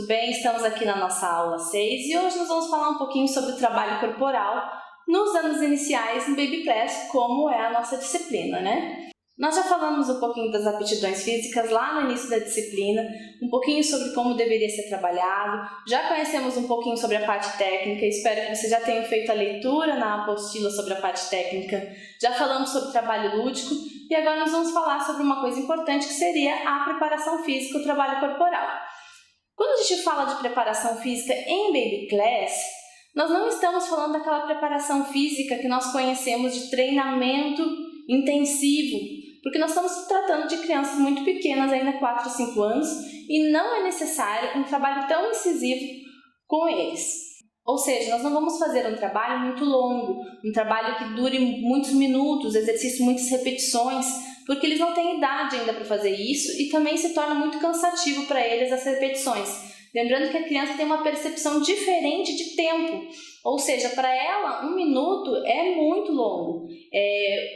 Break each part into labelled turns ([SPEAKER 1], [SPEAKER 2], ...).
[SPEAKER 1] tudo bem? Estamos aqui na nossa aula 6 e hoje nós vamos falar um pouquinho sobre o trabalho corporal nos anos iniciais no Baby Class, como é a nossa disciplina, né? Nós já falamos um pouquinho das aptidões físicas lá no início da disciplina, um pouquinho sobre como deveria ser trabalhado, já conhecemos um pouquinho sobre a parte técnica, espero que vocês já tenham feito a leitura na apostila sobre a parte técnica, já falamos sobre trabalho lúdico e agora nós vamos falar sobre uma coisa importante que seria a preparação física, o trabalho corporal. Quando a gente fala de preparação física em Baby Class, nós não estamos falando daquela preparação física que nós conhecemos de treinamento intensivo, porque nós estamos tratando de crianças muito pequenas, ainda 4 ou 5 anos, e não é necessário um trabalho tão incisivo com eles. Ou seja, nós não vamos fazer um trabalho muito longo, um trabalho que dure muitos minutos, exercício muitas repetições, porque eles não têm idade ainda para fazer isso e também se torna muito cansativo para eles as repetições. Lembrando que a criança tem uma percepção diferente de tempo, ou seja, para ela 1 minuto é muito longo.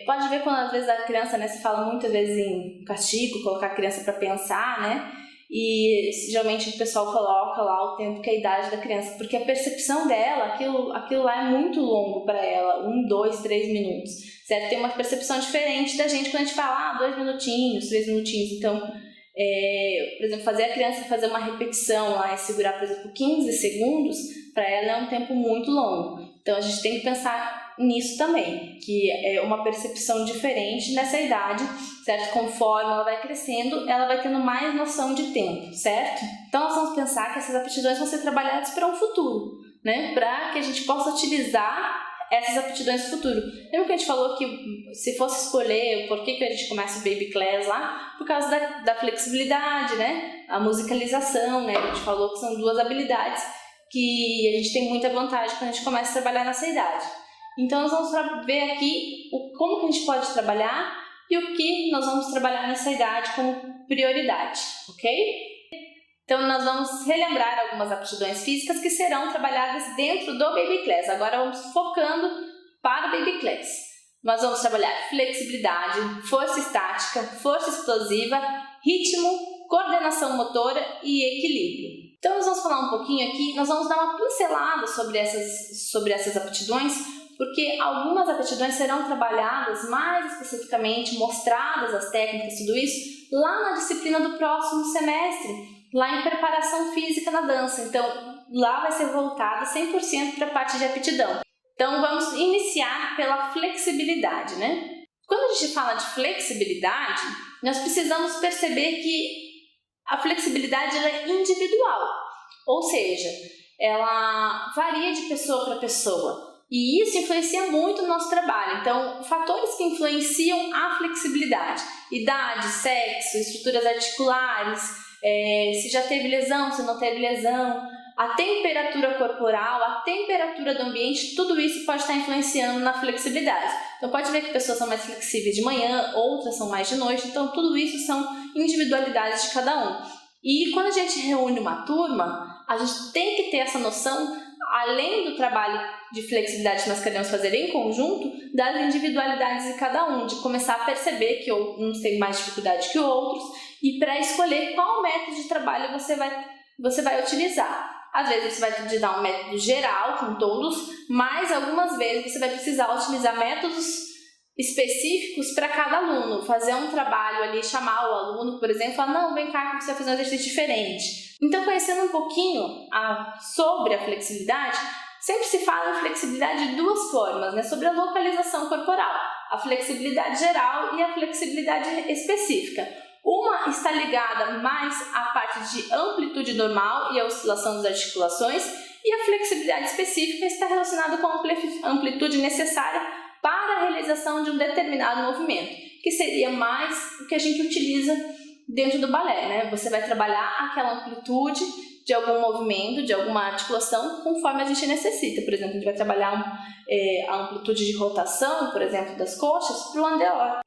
[SPEAKER 1] Pode ver quando às vezes a criança, se fala muitas vezes em castigo, colocar a criança para pensar, né? E geralmente o pessoal coloca lá o tempo que é a idade da criança, porque a percepção dela, aquilo lá é muito longo para ela, 1, 2, 3 minutos, certo? Tem uma percepção diferente da gente quando a gente fala 2 minutinhos, 3 minutinhos, então, por exemplo, fazer a criança fazer uma repetição lá e segurar, por exemplo, 15 segundos, para ela é um tempo muito longo. Então a gente tem que pensar nisso também, que é uma percepção diferente nessa idade, certo? Conforme ela vai crescendo, ela vai tendo mais noção de tempo, certo? Então nós vamos pensar que essas aptidões vão ser trabalhadas para um futuro, né? Para que a gente possa utilizar essas aptidões no futuro. Lembra que a gente falou que se fosse escolher por que a gente começa o Baby Class lá? Por causa da flexibilidade, né? A musicalização, né? A gente falou que são 2 habilidades que a gente tem muita vantagem quando a gente começa a trabalhar nessa idade. Então nós vamos ver aqui como que a gente pode trabalhar e o que nós vamos trabalhar nessa idade como prioridade, ok? Então nós vamos relembrar algumas aptidões físicas que serão trabalhadas dentro do Baby Class. Agora vamos focando para o Baby Class. Nós vamos trabalhar flexibilidade, força estática, força explosiva, ritmo, coordenação motora e equilíbrio. Então nós vamos falar um pouquinho aqui, nós vamos dar uma pincelada sobre essas aptidões, porque algumas aptidões serão trabalhadas mais especificamente, mostradas as técnicas, tudo isso, lá na disciplina do próximo semestre, lá em preparação física na dança. Então lá vai ser voltada 100% para a parte de aptidão. Então vamos iniciar pela flexibilidade, né? Quando a gente fala de flexibilidade, nós precisamos perceber que a flexibilidade ela é individual, ou seja, ela varia de pessoa para pessoa e isso influencia muito no nosso trabalho. Então, fatores que influenciam a flexibilidade: idade, sexo, estruturas articulares, se já teve lesão, se não teve lesão, a temperatura corporal, a temperatura do ambiente, tudo isso pode estar influenciando na flexibilidade. Então pode ver que pessoas são mais flexíveis de manhã, outras são mais de noite, então tudo isso são individualidades de cada um. E quando a gente reúne uma turma, a gente tem que ter essa noção, além do trabalho de flexibilidade que nós queremos fazer em conjunto, das individualidades de cada um, de começar a perceber que uns têm mais dificuldade que outros e para escolher qual método de trabalho você vai utilizar. Às vezes você vai utilizar um método geral com todos, mas algumas vezes você vai precisar utilizar métodos específicos para cada aluno, fazer um trabalho ali, chamar o aluno, por exemplo, falar, não, vem cá que você vai fazer um exercício diferente. Então, conhecendo um pouquinho sobre a flexibilidade, sempre se fala em flexibilidade de 2 formas, né? Sobre a localização corporal, a flexibilidade geral e a flexibilidade específica. Uma está ligada mais à parte de amplitude normal e a oscilação das articulações, e a flexibilidade específica está relacionada com a amplitude necessária para a realização de um determinado movimento, que seria mais o que a gente utiliza dentro do balé, né? Você vai trabalhar aquela amplitude de algum movimento, de alguma articulação, conforme a gente necessita. Por exemplo, a gente vai trabalhar a amplitude de rotação, por exemplo, das coxas para o andeor.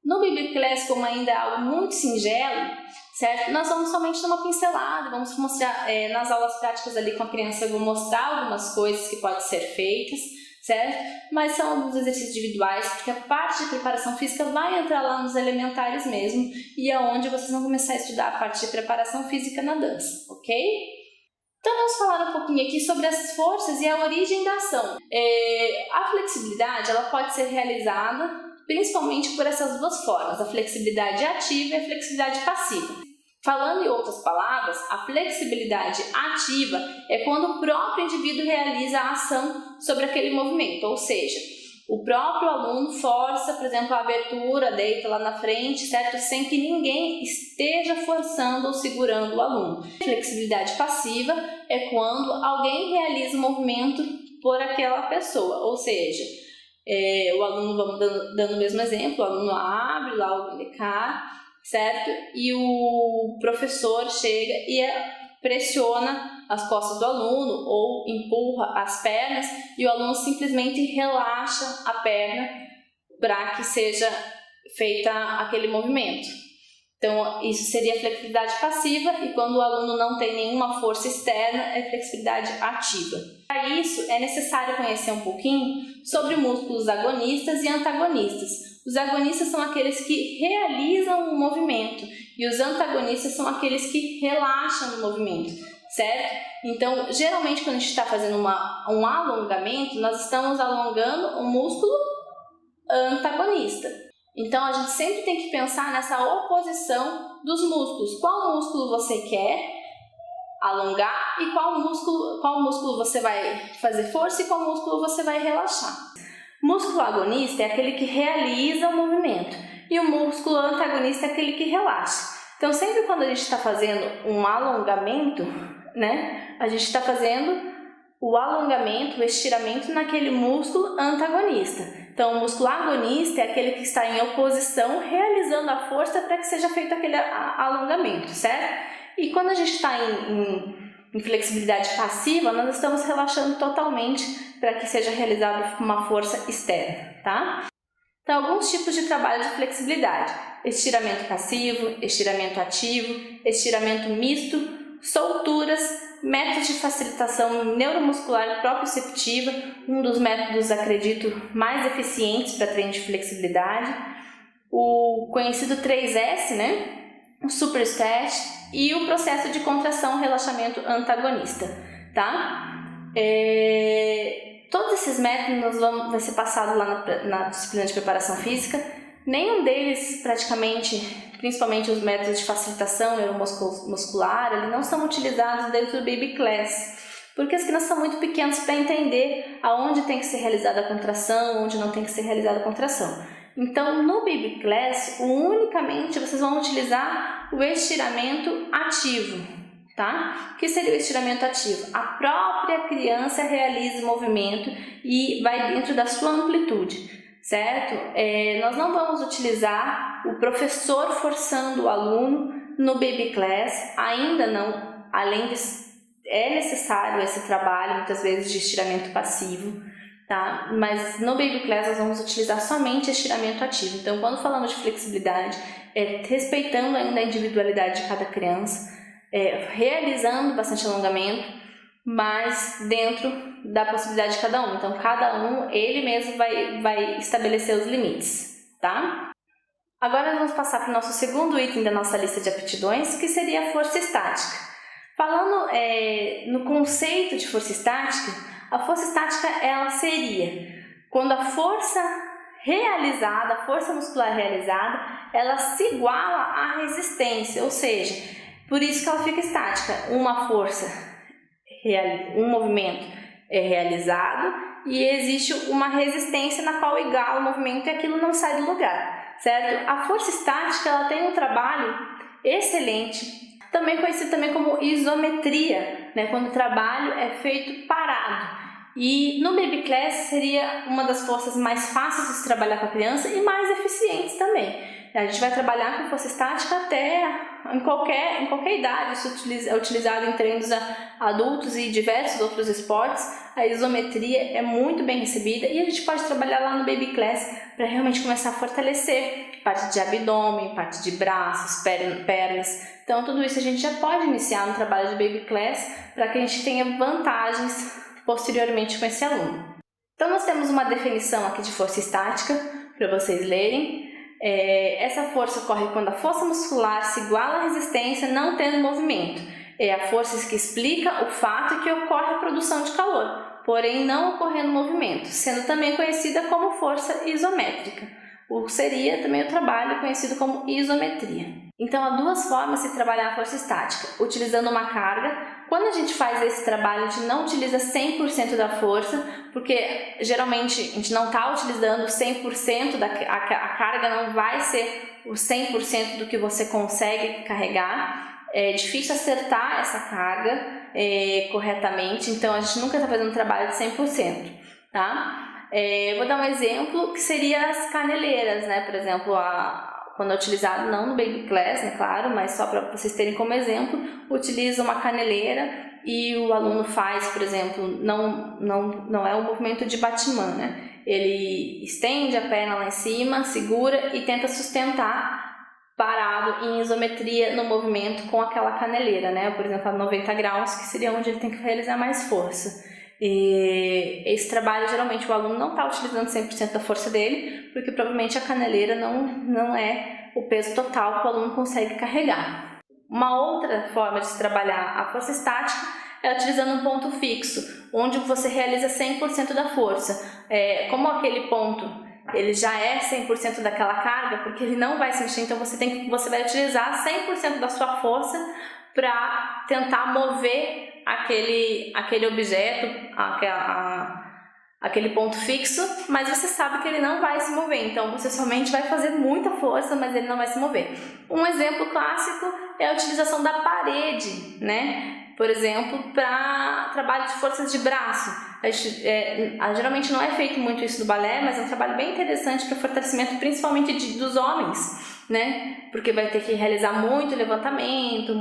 [SPEAKER 1] No Baby Class, como ainda é algo muito singelo, certo? Nós vamos somente dar uma pincelada, vamos mostrar nas aulas práticas ali com a criança, eu vou mostrar algumas coisas que podem ser feitas, certo? Mas são alguns exercícios individuais, porque a parte de preparação física vai entrar lá nos elementares mesmo, e é onde vocês vão começar a estudar a parte de preparação física na dança, ok? Então vamos falar um pouquinho aqui sobre as forças e a origem da ação. A flexibilidade ela pode ser realizada principalmente por essas duas formas, a flexibilidade ativa e a flexibilidade passiva. Falando em outras palavras, a flexibilidade ativa é quando o próprio indivíduo realiza a ação sobre aquele movimento, ou seja, o próprio aluno força, por exemplo, a abertura, deita lá na frente, certo? Sem que ninguém esteja forçando ou segurando o aluno. Flexibilidade passiva é quando alguém realiza o movimento por aquela pessoa, ou seja, o aluno, vamos dando o mesmo exemplo, o aluno abre lá o BDK, certo? E o professor chega e pressiona as costas do aluno ou empurra as pernas e o aluno simplesmente relaxa a perna para que seja feita aquele movimento. Então, isso seria flexibilidade passiva e quando o aluno não tem nenhuma força externa, é flexibilidade ativa. Para isso, é necessário conhecer um pouquinho sobre músculos agonistas e antagonistas. Os agonistas são aqueles que realizam o movimento e os antagonistas são aqueles que relaxam o movimento, certo? Então, geralmente, quando a gente está fazendo um alongamento, nós estamos alongando o músculo antagonista. Então, a gente sempre tem que pensar nessa oposição dos músculos. Qual músculo você quer alongar e qual músculo você vai fazer força e qual músculo você vai relaxar. Músculo agonista é aquele que realiza o movimento e o músculo antagonista é aquele que relaxa. Então, sempre quando a gente está fazendo um alongamento, né, a gente está fazendo o alongamento, o estiramento naquele músculo antagonista. Então, o músculo agonista é aquele que está em oposição, realizando a força para que seja feito aquele alongamento, certo? E quando a gente está em flexibilidade passiva, nós estamos relaxando totalmente para que seja realizada uma força externa, tá? Então, alguns tipos de trabalho de flexibilidade: estiramento passivo, estiramento ativo, estiramento misto, solturas, métodos de facilitação neuromuscular proprioceptiva, um dos métodos, acredito, mais eficientes para treino de flexibilidade, o conhecido 3S, né? O super stretch e o processo de contração relaxamento antagonista, tá? Todos esses métodos vai ser passado lá na disciplina de preparação física. Nenhum deles, praticamente, principalmente os métodos de facilitação neuromuscular, eles não são utilizados dentro do Baby Class, porque as crianças são muito pequenas para entender aonde tem que ser realizada a contração, onde não tem que ser realizada a contração. Então, no Baby Class, unicamente vocês vão utilizar o estiramento ativo, tá? O que seria o estiramento ativo? A própria criança realiza o movimento e vai dentro da sua amplitude, certo? Nós não vamos utilizar o professor forçando o aluno no Baby Class, ainda não, além de é necessário esse trabalho, muitas vezes, de estiramento passivo, tá? Mas no Baby Class nós vamos utilizar somente estiramento ativo. Então, quando falamos de flexibilidade, respeitando ainda a individualidade de cada criança, realizando bastante alongamento, mas dentro da possibilidade de cada um. Então, cada um, ele mesmo vai estabelecer os limites, tá? Agora nós vamos passar para o nosso segundo item da nossa lista de aptidões, que seria a força estática. Falando no conceito de força estática, a força estática ela seria quando a força realizada, a força muscular realizada, ela se iguala à resistência, ou seja, por isso que ela fica estática. Um movimento é realizado e existe uma resistência na qual iguala o movimento e aquilo não sai do lugar, certo? A força estática ela tem um trabalho excelente, também conhecido também como isometria, né? Quando o trabalho é feito parado. E no Baby Class seria uma das forças mais fáceis de se trabalhar com a criança e mais eficientes também. A gente vai trabalhar com força estática até em qualquer idade. Isso é utilizado em treinos adultos e diversos outros esportes. A isometria é muito bem recebida e a gente pode trabalhar lá no Baby Class para realmente começar a fortalecer parte de abdômen, parte de braços, pernas. Então tudo isso a gente já pode iniciar no trabalho de Baby Class para que a gente tenha vantagens posteriormente com esse aluno. Então nós temos uma definição aqui de força estática para vocês lerem. Essa força ocorre quando a força muscular se iguala à resistência não tendo movimento. É a força que explica o fato que ocorre a produção de calor, porém não ocorrendo movimento, sendo também conhecida como força isométrica. Seria também o trabalho conhecido como isometria. Então, há duas formas de trabalhar a força estática, utilizando uma carga. Quando a gente faz esse trabalho, a gente não utiliza 100% da força, porque geralmente a gente não está utilizando 100%, a carga não vai ser o 100% do que você consegue carregar. É difícil acertar essa carga corretamente, então a gente nunca está fazendo um trabalho de 100%, tá? Vou dar um exemplo que seria as caneleiras, né? Por exemplo, quando é utilizado, não no Baby Class, né, claro, mas só para vocês terem como exemplo, utiliza uma caneleira e o aluno faz, por exemplo, não é um movimento de Batman, né? Ele estende a perna lá em cima, segura e tenta sustentar parado em isometria no movimento com aquela caneleira, né? Por exemplo, a 90 graus, que seria onde ele tem que realizar mais força. E esse trabalho, geralmente, o aluno não está utilizando 100% da força dele, porque provavelmente a caneleira não é o peso total que o aluno consegue carregar. Uma outra forma de se trabalhar a força estática é utilizando um ponto fixo, onde você realiza 100% da força. Como aquele ponto ele já é 100% daquela carga, porque ele não vai se mexer, então você vai utilizar 100% da sua força para tentar mover aquele objeto, aquele ponto fixo, mas você sabe que ele não vai se mover, então você somente vai fazer muita força, mas ele não vai se mover. Um exemplo clássico é a utilização da parede, né? Por exemplo, para trabalho de forças de braço. Geralmente não é feito muito isso no balé, mas é um trabalho bem interessante para fortalecimento, principalmente dos homens, né? Porque vai ter que realizar muito levantamento,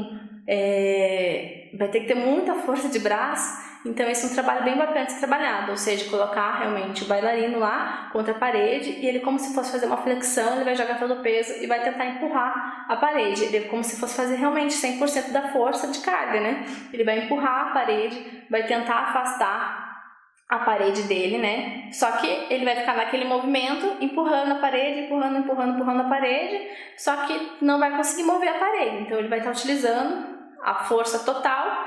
[SPEAKER 1] vai ter que ter muita força de braço, então esse é um trabalho bem bacana de ser trabalhado, ou seja, colocar realmente o bailarino lá contra a parede e ele, como se fosse fazer uma flexão, ele vai jogar todo o peso e vai tentar empurrar a parede, ele é como se fosse fazer realmente 100% da força de carga, né? Ele vai empurrar a parede, vai tentar afastar a parede dele, né? Só que ele vai ficar naquele movimento, empurrando a parede, empurrando a parede, só que não vai conseguir mover a parede, então ele vai estar utilizando a força total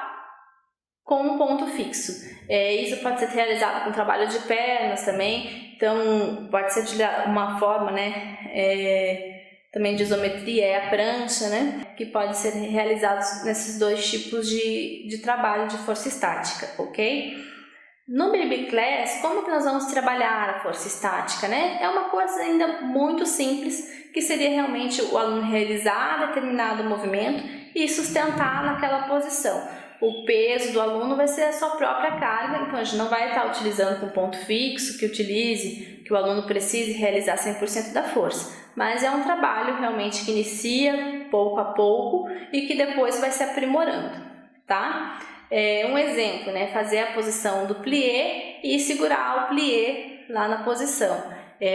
[SPEAKER 1] com um ponto fixo. Isso pode ser realizado com trabalho de pernas também, então pode ser uma forma, né, também de isometria, é a prancha, né, que pode ser realizado nesses dois tipos de trabalho de força estática, ok? No Baby Class, como que nós vamos trabalhar a força estática, né? É uma coisa ainda muito simples, que seria realmente o aluno realizar determinado movimento e sustentar naquela posição. O peso do aluno vai ser a sua própria carga, então a gente não vai estar utilizando com ponto fixo, que o aluno precise realizar 100% da força. Mas é um trabalho realmente que inicia pouco a pouco e que depois vai se aprimorando, tá? Um exemplo, né? Fazer a posição do plié e segurar o plié lá na posição.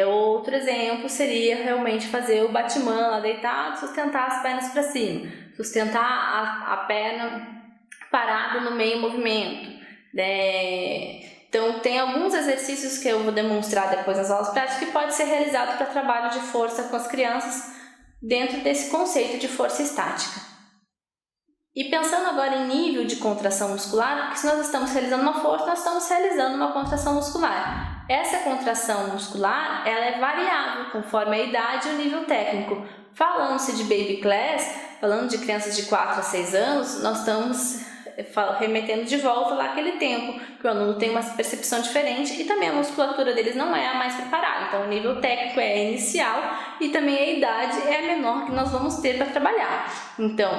[SPEAKER 1] Outro exemplo seria realmente fazer o Batman lá deitado, sustentar as pernas para cima, sustentar a perna parada no meio movimento. Então, tem alguns exercícios que eu vou demonstrar depois nas aulas práticas que pode ser realizado para trabalho de força com as crianças dentro desse conceito de força estática. E pensando agora em nível de contração muscular, porque se nós estamos realizando uma força, nós estamos realizando uma contração muscular. Essa contração muscular, ela é variável conforme a idade e o nível técnico. Falando-se de Baby Class, falando de crianças de 4 a 6 anos, nós estamos remetendo de volta lá aquele tempo, que o aluno tem uma percepção diferente e também a musculatura deles não é a mais preparada. Então o nível técnico é inicial e também a idade é a menor que nós vamos ter para trabalhar. Então,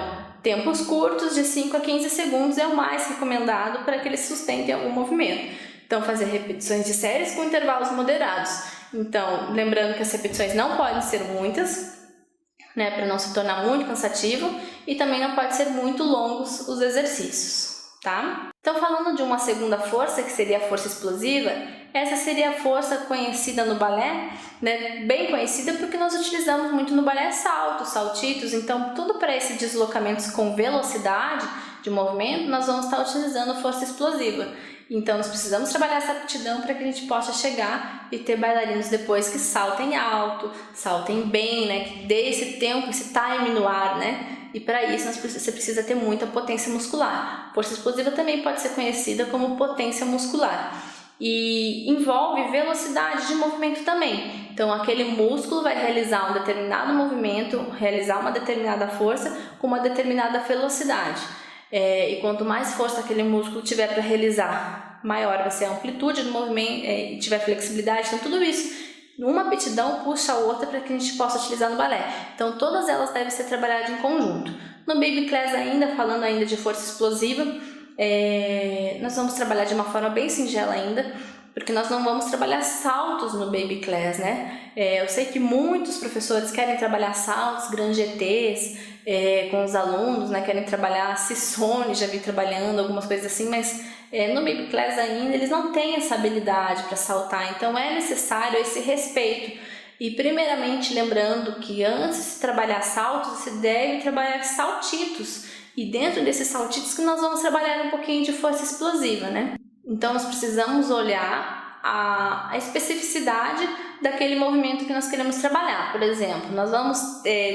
[SPEAKER 1] tempos curtos, de 5 a 15 segundos, é o mais recomendado para que eles sustentem algum movimento. Então, fazer repetições de séries com intervalos moderados. Então, lembrando que as repetições não podem ser muitas, né, para não se tornar muito cansativo, e também não pode ser muito longos os exercícios, tá? Então, falando de uma segunda força, que seria a força explosiva, essa seria a força conhecida no balé, né, bem conhecida porque nós utilizamos muito no balé saltos, saltitos, então tudo para esses deslocamentos com velocidade de movimento, nós vamos estar utilizando força explosiva. Então, nós precisamos trabalhar essa aptidão para que a gente possa chegar e ter bailarinos depois que saltem alto, saltem bem, né? Que dê esse tempo, esse time no ar, né? E para isso você precisa ter muita potência muscular. Força explosiva também pode ser conhecida como potência muscular. E envolve velocidade de movimento também. Então aquele músculo vai realizar um determinado movimento, realizar uma determinada força com uma determinada velocidade. E quanto mais força aquele músculo tiver para realizar, maior vai ser a amplitude do movimento, e tiver flexibilidade. Então tudo isso, uma aptidão puxa a outra para que a gente possa utilizar no balé. Então todas elas devem ser trabalhadas em conjunto. No Baby Class ainda, falando ainda de força explosiva, nós vamos trabalhar de uma forma bem singela ainda, porque nós não vamos trabalhar saltos no Baby Class, né? Eu sei que muitos professores querem trabalhar saltos, Grand GTs com os alunos, né? Querem trabalhar Sissone, já vi trabalhando algumas coisas assim, mas no Baby Class ainda eles não têm essa habilidade para saltar, então é necessário esse respeito. E primeiramente lembrando que antes de trabalhar saltos, você deve trabalhar saltitos. E dentro desses saltitos que nós vamos trabalhar um pouquinho de força explosiva, né? Então nós precisamos olhar a especificidade daquele movimento que nós queremos trabalhar. Por exemplo, nós vamos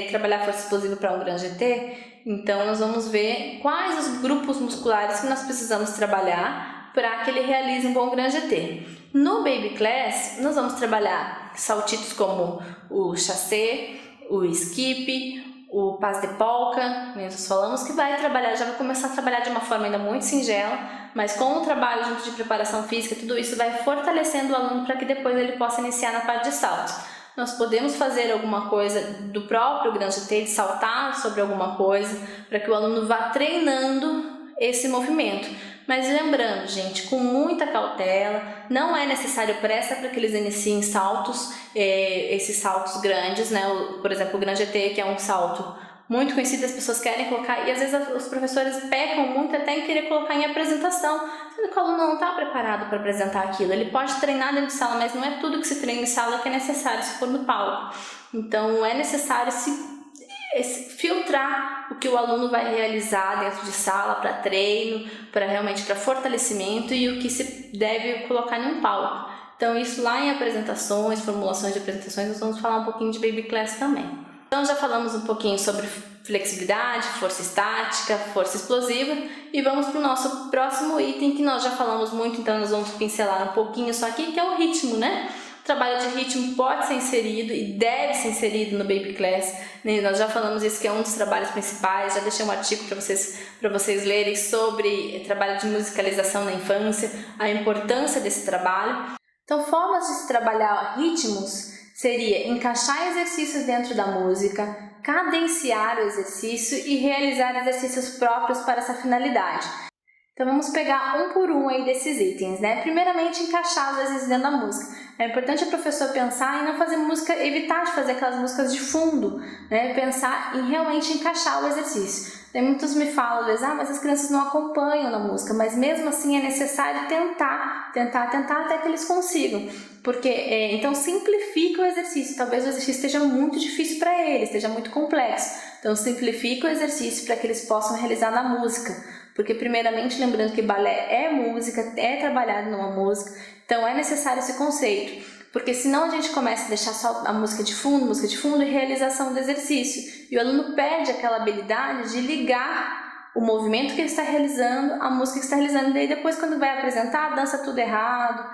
[SPEAKER 1] trabalhar força explosiva para um Grand GT, então nós vamos ver quais os grupos musculares que nós precisamos trabalhar para que ele realize um bom Grand GT. No Baby Class, nós vamos trabalhar saltitos como o chassé, o skip, o pas de polka, nós falamos que já vai começar a trabalhar de uma forma ainda muito singela, mas com o trabalho junto de preparação física, tudo isso vai fortalecendo o aluno para que depois ele possa iniciar na parte de saltos. Nós podemos fazer alguma coisa do próprio Grand GT, de saltar sobre alguma coisa, para que o aluno vá treinando esse movimento. Mas lembrando, gente, com muita cautela, não é necessário pressa para que eles iniciem saltos, esses saltos grandes, né? Por exemplo, o Grand GT, que é um salto muito conhecido, as pessoas querem colocar, e às vezes os professores pecam muito até em querer colocar em apresentação, sendo que o aluno não está preparado para apresentar aquilo. Ele pode treinar dentro de sala, mas não é tudo que se treina em sala que é necessário se for no palco. Então é necessário filtrar o que o aluno vai realizar dentro de sala para treino, para fortalecimento, e o que se deve colocar em um palco. Então isso lá em apresentações, formulações de apresentações, nós vamos falar um pouquinho de Baby Class também. Então já falamos um pouquinho sobre flexibilidade, força estática, força explosiva, e vamos para o nosso próximo item que nós já falamos muito, então nós vamos pincelar um pouquinho só aqui, que é o ritmo, né? O trabalho de ritmo pode ser inserido e deve ser inserido no Baby Class, né? Nós já falamos isso, que é um dos trabalhos principais, já deixei um artigo para vocês lerem sobre trabalho de musicalização na infância, a importância desse trabalho. Então, formas de se trabalhar ritmos seria encaixar exercícios dentro da música, cadenciar o exercício e realizar exercícios próprios para essa finalidade. Então vamos pegar um por um aí desses itens, né? Primeiramente, encaixar os exercícios dentro da música. É importante o professor pensar em não fazer música, evitar de fazer aquelas músicas de fundo, né? Pensar em realmente encaixar o exercício. Muitos me falam, às vezes, mas as crianças não acompanham na música, mas mesmo assim é necessário tentar até que eles consigam. Porque, então simplifica o exercício, talvez o exercício esteja muito difícil para eles, esteja muito complexo. Então simplifica o exercício para que eles possam realizar na música. Porque primeiramente, lembrando que balé é música, é trabalhado numa música, então é necessário esse conceito. Porque senão a gente começa a deixar só a música de fundo e realização do exercício. E o aluno perde aquela habilidade de ligar o movimento que ele está realizando, a música que está realizando, e daí depois quando vai apresentar, dança tudo errado,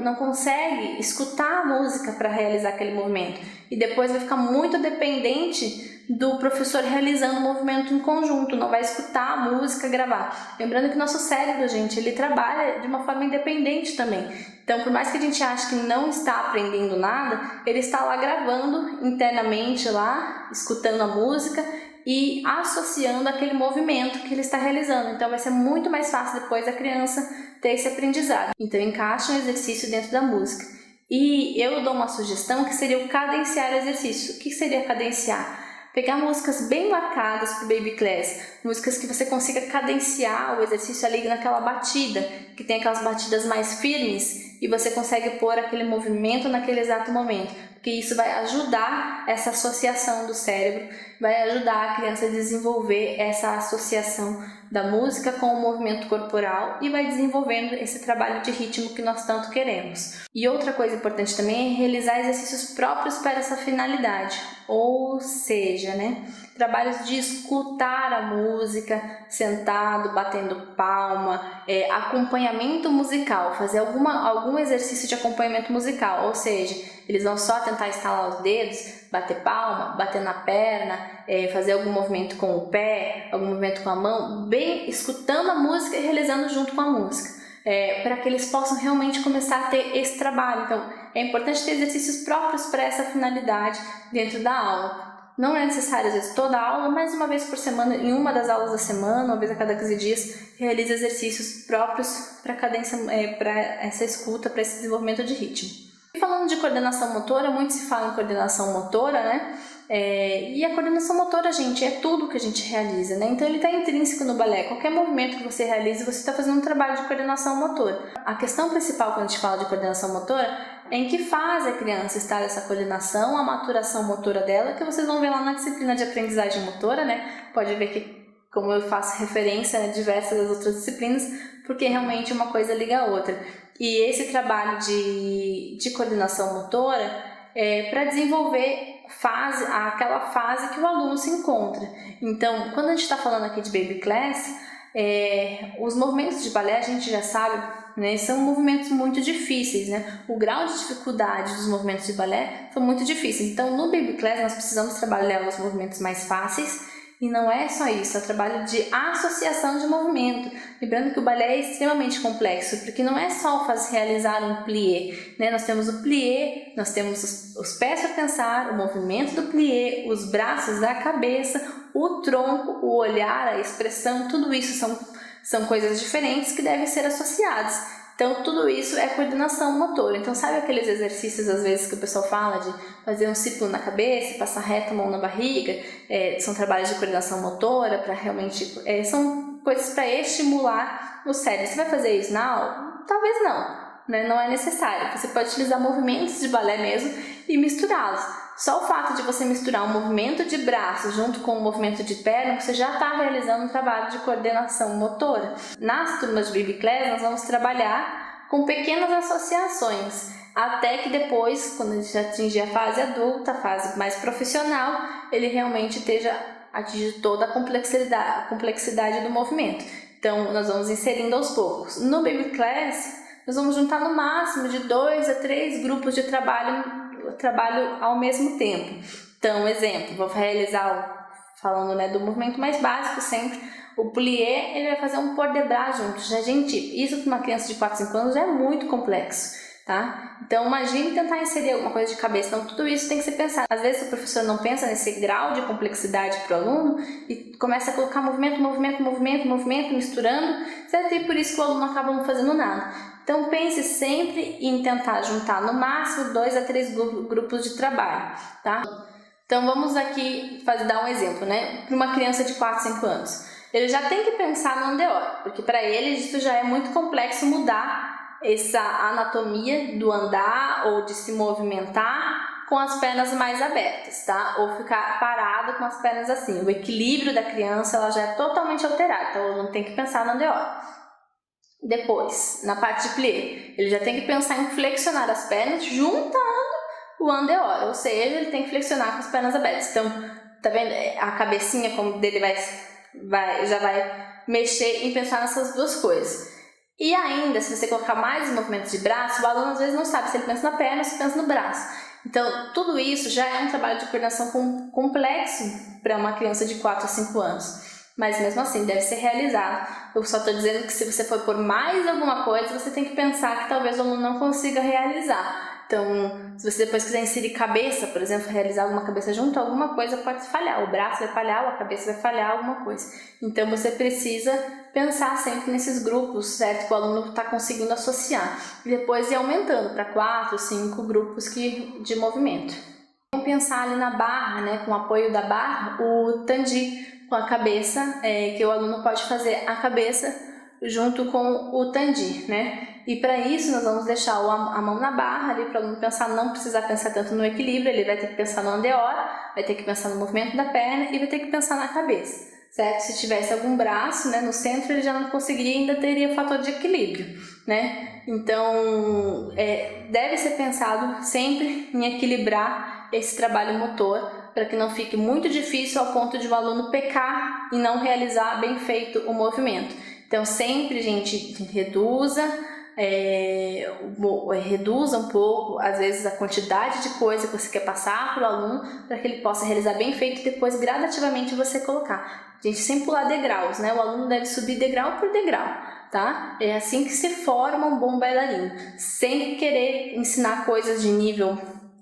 [SPEAKER 1] não consegue escutar a música para realizar aquele movimento. E depois vai ficar muito dependente do professor realizando o movimento em conjunto, não vai escutar a música, gravar. Lembrando que o nosso cérebro, gente, ele trabalha de uma forma independente também. Então, por mais que a gente ache que não está aprendendo nada, ele está lá gravando internamente lá, escutando a música e associando aquele movimento que ele está realizando. Então vai ser muito mais fácil depois da criança ter esse aprendizado. Então encaixa um exercício dentro da música. E eu dou uma sugestão que seria o cadenciar o exercício. O que seria cadenciar? Pegar músicas bem marcadas para o Baby Class, músicas que você consiga cadenciar o exercício ali naquela batida, que tem aquelas batidas mais firmes, e você consegue pôr aquele movimento naquele exato momento, porque isso vai ajudar essa associação do cérebro, vai ajudar a criança a desenvolver essa associação da música com o movimento corporal e vai desenvolvendo esse trabalho de ritmo que nós tanto queremos. E outra coisa importante também é realizar exercícios próprios para essa finalidade, ou seja, trabalhos de escutar a música, sentado, batendo palma, acompanhamento musical, fazer algum exercício de acompanhamento musical, ou seja, eles vão só tentar estalar os dedos, bater palma, bater na perna, fazer algum movimento com o pé, algum movimento com a mão, bem escutando a música e realizando junto com a música. Para que eles possam realmente começar a ter esse trabalho. Então, é importante ter exercícios próprios para essa finalidade dentro da aula. Não é necessário, às vezes, toda a aula, mas uma vez por semana, em uma das aulas da semana, uma vez a cada 15 dias, realize exercícios próprios para cadência, para essa escuta, para esse desenvolvimento de ritmo. E falando de coordenação motora, muito se fala em coordenação motora, e a coordenação motora, gente, é tudo que a gente realiza, Então ele está intrínseco no balé. Qualquer movimento que você realize, você está fazendo um trabalho de coordenação motora. A questão principal quando a gente fala de coordenação motora é em que fase a criança está nessa coordenação, a maturação motora dela, que vocês vão ver lá na disciplina de aprendizagem motora, Pode ver que, como eu faço referência a diversas das outras disciplinas, porque realmente uma coisa liga a outra. E esse trabalho de coordenação motora é para desenvolver aquela fase que o aluno se encontra. Então, quando a gente está falando aqui de Baby Class, os movimentos de balé a gente já sabe, são movimentos muito difíceis, O grau de dificuldade dos movimentos de balé são muito difíceis. Então, no Baby Class nós precisamos trabalhar os movimentos mais fáceis. E não é só isso, é o trabalho de associação de movimento. Lembrando que o balé é extremamente complexo, porque não é só realizar um plié, Nós temos o plié, nós temos os pés para pensar, o movimento do plié, os braços, a cabeça, o tronco, o olhar, a expressão, tudo isso são coisas diferentes que devem ser associadas. Então, tudo isso é coordenação motora. Então, sabe aqueles exercícios, às vezes, que o pessoal fala de fazer um círculo na cabeça, passar reto a mão na barriga? São trabalhos de coordenação motora, para realmente... são coisas para estimular o cérebro. Você vai fazer isso na aula? Talvez não, Não é necessário. Você pode utilizar movimentos de balé mesmo e misturá-los. Só o fato de você misturar um movimento de braço junto com um movimento de perna, você já está realizando um trabalho de coordenação motora. Nas turmas de Baby Class, nós vamos trabalhar com pequenas associações, até que depois, quando a gente atingir a fase adulta, a fase mais profissional, ele realmente atingir toda a complexidade do movimento. Então, nós vamos inserindo aos poucos. No Baby Class, nós vamos juntar no máximo de 2 a 3 grupos de trabalho ao mesmo tempo. Então, exemplo, vou realizar, falando do movimento mais básico sempre, o plié, ele vai fazer um port de bras junto. Gente, isso para uma criança de 4, 5 anos já é muito complexo, Então, imagine tentar inserir alguma coisa de cabeça. Então, tudo isso tem que ser pensado. Às vezes o professor não pensa nesse grau de complexidade para o aluno e começa a colocar movimento, misturando, certo? E por isso que o aluno acaba não fazendo nada. Então, pense sempre em tentar juntar no máximo 2 a 3 grupos de trabalho, Então, vamos aqui dar um exemplo, Para uma criança de 4, 5 anos. Ele já tem que pensar no andeor, porque para ele isso já é muito complexo mudar essa anatomia do andar ou de se movimentar com as pernas mais abertas, Ou ficar parado com as pernas assim. O equilíbrio da criança ela já é totalmente alterado, então o aluno tem que pensar no andeor. Depois, na parte de plié, ele já tem que pensar em flexionar as pernas juntando o andeor, ou seja, ele tem que flexionar com as pernas abertas. Então, tá vendo? A cabecinha como dele já vai mexer em pensar nessas duas coisas. E ainda, se você colocar mais movimentos de braço, o aluno às vezes não sabe se ele pensa na perna ou se pensa no braço. Então, tudo isso já é um trabalho de coordenação complexo para uma criança de 4 a 5 anos. Mas mesmo assim, deve ser realizado. Eu só estou dizendo que se você for por mais alguma coisa, você tem que pensar que talvez o aluno não consiga realizar. Então, se você depois quiser inserir cabeça, por exemplo, realizar alguma cabeça junto, alguma coisa pode falhar. O braço vai falhar, ou a cabeça vai falhar, alguma coisa. Então, você precisa pensar sempre nesses grupos, certo? Que o aluno está conseguindo associar. E depois ir aumentando para 4, 5 grupos de movimento. Vamos pensar ali na barra, com o apoio da barra, o tandi com a cabeça, que o aluno pode fazer a cabeça junto com o tandi, né? E para isso nós vamos deixar a mão na barra ali para o aluno pensar, não precisar pensar tanto no equilíbrio, ele vai ter que pensar no andeor, vai ter que pensar no movimento da perna e vai ter que pensar na cabeça, certo? Se tivesse algum braço, né, no centro, ele já não conseguiria, ainda teria o fator de equilíbrio, né? Então, deve ser pensado sempre em equilibrar esse trabalho motor para que não fique muito difícil ao ponto de o aluno pecar e não realizar bem feito o movimento. Então, sempre, gente, reduza um pouco, às vezes, a quantidade de coisa que você quer passar para o aluno, para que ele possa realizar bem feito e depois, gradativamente, você colocar. Gente, sem pular degraus, né? O aluno deve subir degrau por degrau, tá? É assim que se forma um bom bailarino. Sem querer ensinar coisas de nível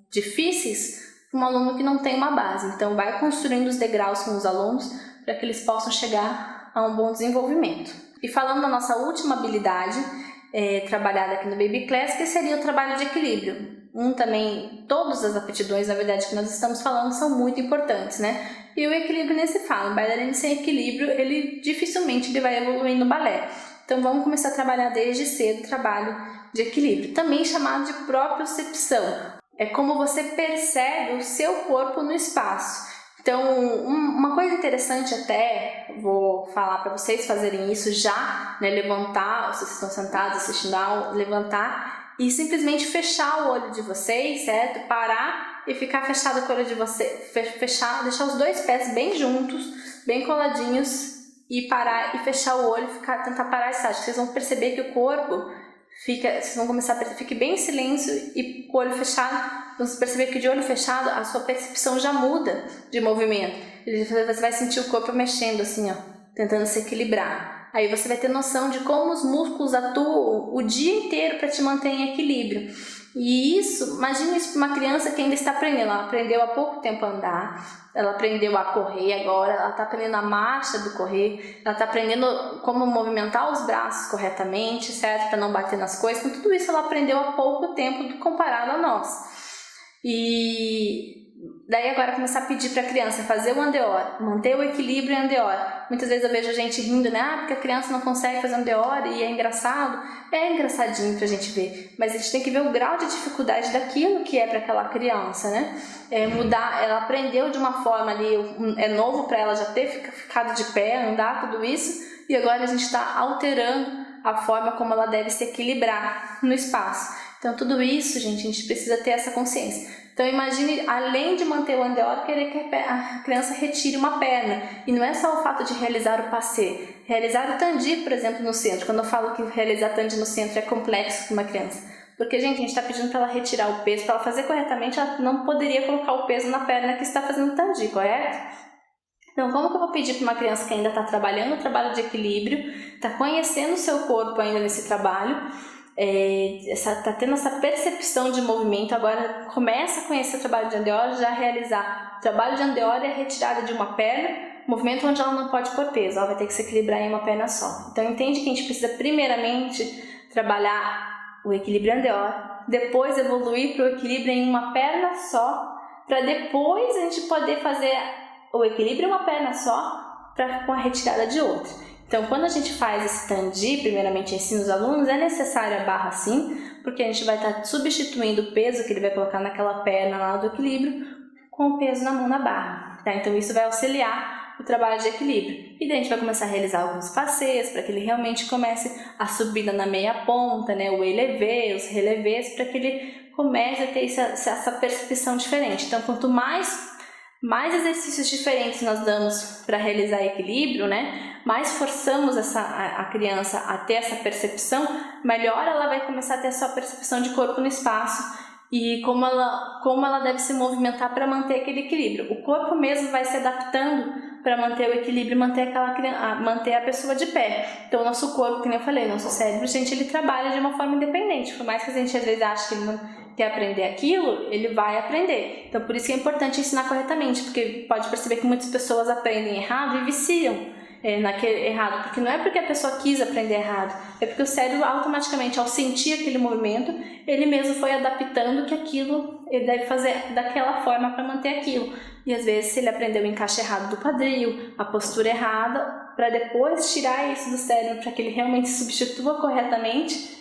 [SPEAKER 1] difíceis para um aluno que não tem uma base. Então, vai construindo os degraus com os alunos para que eles possam chegar a um bom desenvolvimento. E falando da nossa última habilidade, trabalhada aqui no Baby Class, que seria o trabalho de equilíbrio. Também, todas as aptidões, na verdade, que nós estamos falando são muito importantes, né? E o equilíbrio nem se fala. Um bailarino sem equilíbrio, ele dificilmente vai evoluir no balé. Então, vamos começar a trabalhar desde cedo o trabalho de equilíbrio, também chamado de propriocepção. É como você percebe o seu corpo no espaço. Então, uma coisa interessante até, vou falar para vocês fazerem isso já, né, levantar, vocês estão sentados assistindo a aula, levantar e simplesmente fechar o olho de vocês, certo? Parar e ficar fechado com o olho de vocês, deixar os dois pés bem juntos, bem coladinhos e parar e fechar o olho, tentar parar a estática. Vocês vão perceber que o corpo vocês vão começar a perceber, fique bem em silêncio e com o olho fechado. Você perceber que de olho fechado a sua percepção já muda de movimento. Você vai sentir o corpo mexendo assim, ó, tentando se equilibrar. Aí você vai ter noção de como os músculos atuam o dia inteiro para te manter em equilíbrio. E isso, imagine isso para uma criança que ainda está aprendendo. Ela aprendeu há pouco tempo a andar, ela aprendeu a correr agora, ela está aprendendo a marcha do correr, ela está aprendendo como movimentar os braços corretamente, certo? Para não bater nas coisas. Então, tudo isso ela aprendeu há pouco tempo comparado a nós. E daí agora começar a pedir para a criança fazer o andeor, manter o equilíbrio em andeor. Muitas vezes eu vejo a gente rindo, né? Porque a criança não consegue fazer andeor e é engraçado. É engraçadinho pra gente ver, mas a gente tem que ver o grau de dificuldade daquilo que é para aquela criança, né? Mudar, ela aprendeu de uma forma ali, é novo para ela já ter ficado de pé, andar, tudo isso, e agora a gente está alterando a forma como ela deve se equilibrar no espaço. Então, tudo isso, gente, a gente precisa ter essa consciência. Então, imagine, além de manter o andeor, querer que a criança retire uma perna. E não é só o fato de realizar o passê. Realizar o tandi, por exemplo, no centro. Quando eu falo que realizar tandi no centro é complexo para uma criança. Porque, gente, a gente está pedindo para ela retirar o peso. Para ela fazer corretamente, ela não poderia colocar o peso na perna que está fazendo tandi, correto? Então, como que eu vou pedir para uma criança que ainda está trabalhando o trabalho de equilíbrio, está conhecendo o seu corpo ainda nesse trabalho, tá tendo essa percepção de movimento, agora começa a conhecer o trabalho de andeor, já realizar o trabalho de andeor é a retirada de uma perna, movimento onde ela não pode pôr peso, ela vai ter que se equilibrar em uma perna só. Então entende que a gente precisa primeiramente trabalhar o equilíbrio andeor, depois evoluir para o equilíbrio em uma perna só, para depois a gente poder fazer o equilíbrio em uma perna só com a retirada de outra. Então, quando a gente faz esse tandi, primeiramente ensina os alunos, é necessário a barra sim, porque a gente vai estar substituindo o peso que ele vai colocar naquela perna lá do equilíbrio com o peso na mão na barra, tá? Então, isso vai auxiliar o trabalho de equilíbrio. E daí a gente vai começar a realizar alguns passeios para que ele realmente comece a subida na meia ponta, né? O élevé, os relevés, para que ele comece a ter essa percepção diferente. Então, quanto mais exercícios diferentes nós damos para realizar equilíbrio, né? Mais forçamos a criança a ter essa percepção, melhor ela vai começar a ter a sua percepção de corpo no espaço e como ela deve se movimentar para manter aquele equilíbrio. O corpo mesmo vai se adaptando para manter o equilíbrio e manter a pessoa de pé. Então, o nosso corpo, como eu falei, nosso cérebro, gente, ele trabalha de uma forma independente. Por mais que a gente às vezes ache que ele não quer aprender aquilo, ele vai aprender. Então, por isso que é importante ensinar corretamente, porque pode perceber que muitas pessoas aprendem errado e viciam naquele errado, porque não é porque a pessoa quis aprender errado, é porque o cérebro automaticamente, ao sentir aquele movimento, ele mesmo foi adaptando que aquilo ele deve fazer daquela forma para manter aquilo. E às vezes, se ele aprendeu o encaixe errado do quadril, a postura errada, para depois tirar isso do cérebro para que ele realmente substitua corretamente,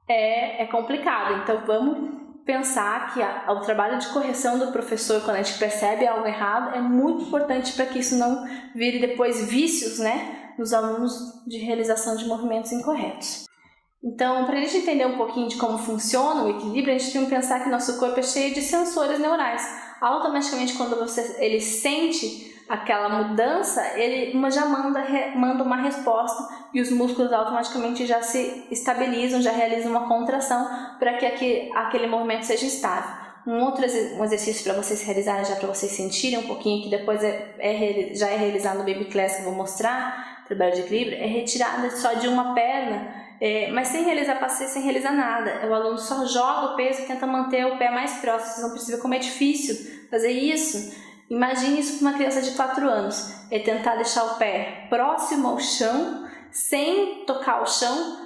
[SPEAKER 1] é complicado. Então vamos pensar que o trabalho de correção do professor, quando a gente percebe algo errado, é muito importante para que isso não vire depois vícios, né, nos alunos de realização de movimentos incorretos. Então, para a gente entender um pouquinho de como funciona o equilíbrio, a gente tem que pensar que nosso corpo é cheio de sensores neurais. Automaticamente, quando ele sente aquela mudança, ele já manda uma resposta e os músculos automaticamente já se estabilizam, já realizam uma contração para que aquele movimento seja estável. Um exercício para vocês realizarem, já para vocês sentirem um pouquinho, que depois já é realizado no Baby Class, que eu vou mostrar, trabalho de equilíbrio, é retirada só de uma perna, mas sem realizar passeio, sem realizar nada. O aluno só joga o peso e tenta manter o pé mais próximo. Vocês vão perceber como é difícil fazer isso. Imagine isso para uma criança de 4 anos. É tentar deixar o pé próximo ao chão, sem tocar o chão,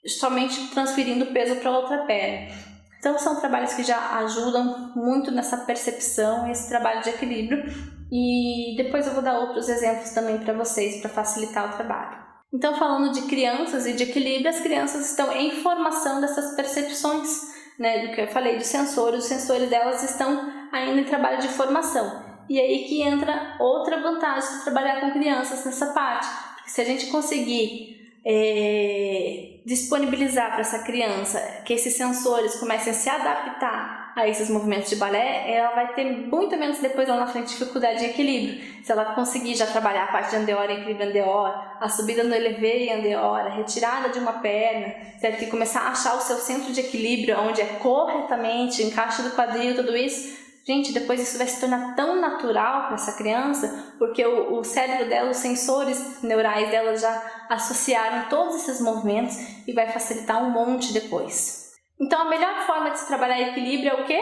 [SPEAKER 1] somente transferindo o peso para outra perna. Então são trabalhos que já ajudam muito nessa percepção, esse trabalho de equilíbrio. E depois eu vou dar outros exemplos também para vocês, para facilitar o trabalho. Então, falando de crianças e de equilíbrio, as crianças estão em formação dessas percepções, né, do que eu falei, dos sensores. Os sensores delas estão ainda em trabalho de formação. E aí que entra outra vantagem de trabalhar com crianças nessa parte. Porque se a gente conseguir disponibilizar para essa criança que esses sensores comecem a se adaptar a esses movimentos de balé, ela vai ter muito menos depois lá na frente dificuldade de equilíbrio. Se ela conseguir já trabalhar a parte de andeora, equilíbrio andeora, a subida no elevê e andeora, a retirada de uma perna, certo? E começar a achar o seu centro de equilíbrio, onde é corretamente, encaixe do quadril, tudo isso. Gente, depois isso vai se tornar tão natural para essa criança, porque o cérebro dela, os sensores neurais dela já associaram todos esses movimentos e vai facilitar um monte depois. Então, a melhor forma de se trabalhar equilíbrio é o quê?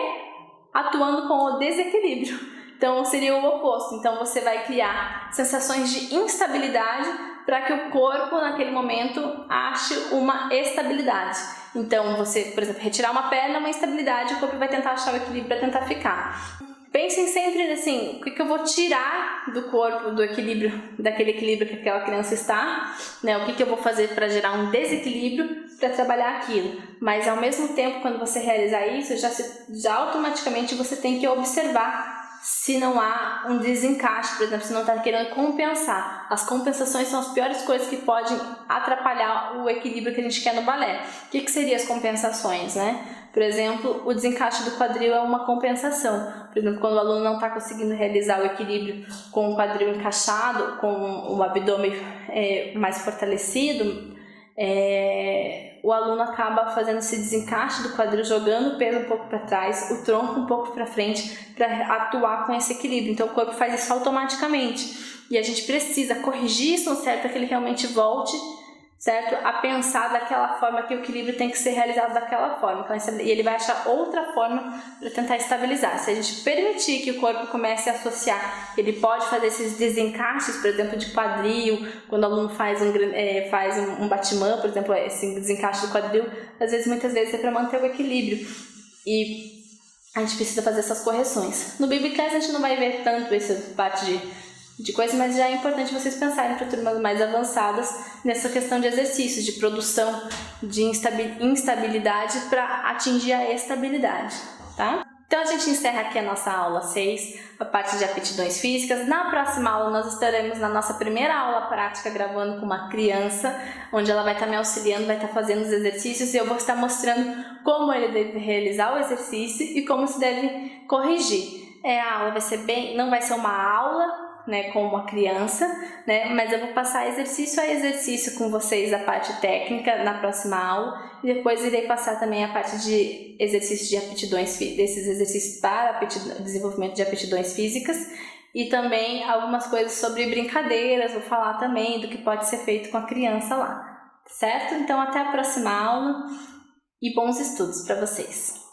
[SPEAKER 1] Atuando com o desequilíbrio. Então, seria o oposto. Então, você vai criar sensações de instabilidade para que o corpo, naquele momento, ache uma estabilidade. Então, você, por exemplo, retirar uma perna, uma instabilidade, o corpo vai tentar achar o equilíbrio para tentar ficar. Pensem sempre assim, o que eu vou tirar do corpo, do equilíbrio, daquele equilíbrio que aquela criança está, né? O que eu vou fazer para gerar um desequilíbrio para trabalhar aquilo. Mas, ao mesmo tempo, quando você realizar isso, já automaticamente você tem que observar se não há um desencaixe, por exemplo, se não está querendo compensar. As compensações são as piores coisas que podem atrapalhar o equilíbrio que a gente quer no balé. O que seriam as compensações, né? Por exemplo, o desencaixe do quadril é uma compensação. Por exemplo, quando o aluno não está conseguindo realizar o equilíbrio com o quadril encaixado, com o abdômen mais fortalecido, o aluno acaba fazendo esse desencaixe do quadril, jogando o peso um pouco para trás, o tronco um pouco para frente, para atuar com esse equilíbrio. Então o corpo faz isso automaticamente e a gente precisa corrigir isso no cérebro para que ele realmente volte, certo, a pensar daquela forma, que o equilíbrio tem que ser realizado daquela forma. Então, e ele vai achar outra forma para tentar estabilizar. Se a gente permitir que o corpo comece a associar, ele pode fazer esses desencaixes, por exemplo, de quadril, quando o aluno faz um batimã, por exemplo, esse desencaixe do quadril, muitas vezes é para manter o equilíbrio. E a gente precisa fazer essas correções. No Baby Class a gente não vai ver tanto essa parte de coisas, mas já é importante vocês pensarem para turmas mais avançadas nessa questão de exercícios, de produção de instabilidade para atingir a estabilidade, tá? Então a gente encerra aqui a nossa aula 6, a parte de aptidões físicas. Na próxima aula nós estaremos na nossa primeira aula prática gravando com uma criança, onde ela vai estar me auxiliando, vai estar fazendo os exercícios e eu vou estar mostrando como ele deve realizar o exercício e como se deve corrigir. A aula vai ser não vai ser uma aula, né, com uma criança, né, mas eu vou passar exercício a exercício com vocês a parte técnica na próxima aula e depois irei passar também a parte de exercícios de aptidões, desses exercícios para desenvolvimento de aptidões físicas e também algumas coisas sobre brincadeiras, vou falar também do que pode ser feito com a criança lá, certo? Então até a próxima aula e bons estudos para vocês!